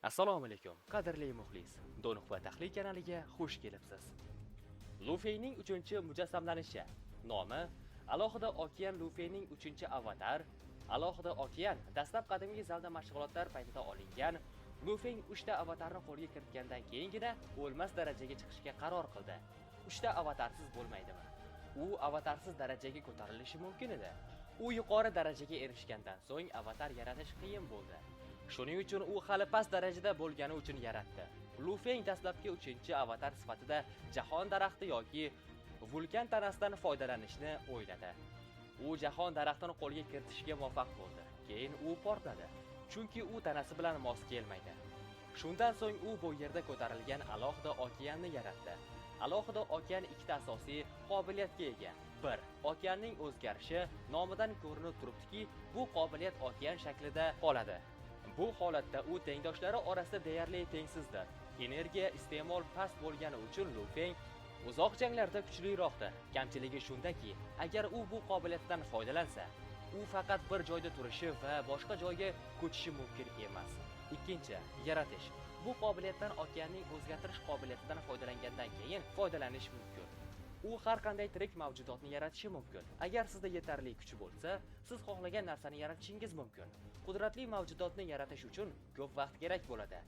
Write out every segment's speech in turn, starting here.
Assalomu alaykum, qadrli muxlis. Do'niq va tahlil kanaliga xush kelibsiz. Lufeyning 3-mujassamlanishi. Nomi: Alohida okean. Lufeyning 3-avatar. Alohida okean dastlab qadimgi zalda mashg'ulotlar paytida olingan. Lufey 3 avatarni qo'lga kiritgandan keyingina o'lmas darajaga chiqishga qaror qildi. 3 avatarsiz bo'lmaydimi? U avatarsiz darajaga ko'tarilishi mumkin edi. U yuqori darajaga erishgandan so'ng avatar yaratish qiyin bo'ldi. Shuning uchun u hali past darajada bo'lgani uchun yaratdi. Lufey dastlabki 3-avatar sifatida jahon daraxti yoki vulkan tanasidan foydalanishni o'yladi. U jahon daraxtini qo'lga kiritishga muvaffaq bo'ldi. Keyin u portladi, chunki u tanasi bilan mos kelmaydi. Shundan so'ng u bu yerda ko'tarilgan alohida okeanni yaratdi. Alohida okean ikkita asosiy qobiliyatga ega. 1. Okeanning o'zgarishi. Nomidan ko'rinib turibdiki, bu qobiliyat okean shaklida qoladi. Bu holatda u tengdoshlari orasida deyarli tengsizdir. Energiya iste'mol past bo'lgani uchun Lufey uzoq janglarda kuchliroqdir. Kamchiligi shundaki, agar u bu qobiliyatdan foydalansa, u faqat bir joyda turishi va boshqa joyga ko'chishi mumkin emas. 2. Yaratish. Bu qobiliyatdan okeanning o'zgartirish qobiliyatidan foydalangandan keyin foydalanish mumkin. U har qanday tirik mavjudotni yaratishi mumkin. Agar sizda yetarli kuch bo'lsa, siz xohlagan narsani yaratishingiz mumkin. Qudratli mavjudotni yaratish uchun ko'p vaqt kerak bo'ladi.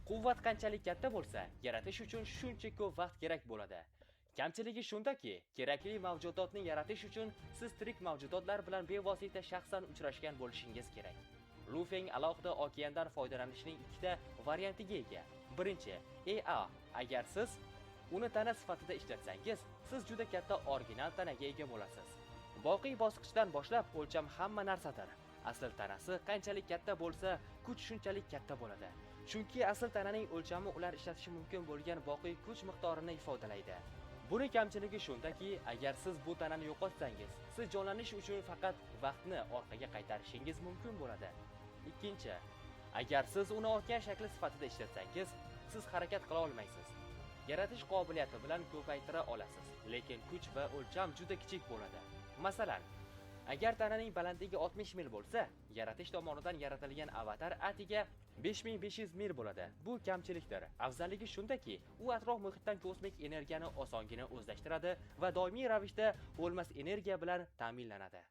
Quvvat qanchalik katta bo'lsa, yaratish uchun shuncha ko'p vaqt kerak bo'ladi. Kamchiligi shundaki, kerakli mavjudotni yaratish uchun siz tirik mavjudotlar bilan bevosita shaxsan uchrashgan bo'lishingiz kerak. Lufey alohida okeandan foydalanishning ikkita variantiga ega. Birinchi, EA. Agar siz uni tana sifatida ishlatsangiz, siz juda katta original tanaga ega bo'lasiz. Boqiy bosqichdan boshlab o'lcham hamma narsadir. Asl tanasi qanchalik katta bo'lsa, kuch shunchalik katta bo'ladi. Chunki asl tananing o'lchami ular ishlatishi mumkin bo'lgan boqiy kuch miqdorini ifodalaydi. Buni kamchiligi shundaki, agar siz bu tanani yo'qotsangiz, siz jonlanish uchun faqat vaqtni orqaga qaytarishingiz mumkin bo'ladi. Ikkinchi, agar siz uni okean shakli sifatida ishlatsangiz, siz harakat qila olmaysiz. Yaratish qobiliyati bilan ko'paytira olasiz, lekin kuch va o'lcham juda kichik bo'ladi. Masalan, agar tananing balandligi 60 mil bo'lsa, yaratish tomonidan yaratilgan avatar atiga 5500 mil bo'ladi. Bu kamchilikdir. Afzalligi shundaki, u atrof muhitdan kosmik energiyani osongina o'zlashtiradi va doimiy ravishda o'lmas energiya bilan ta'minlanadi.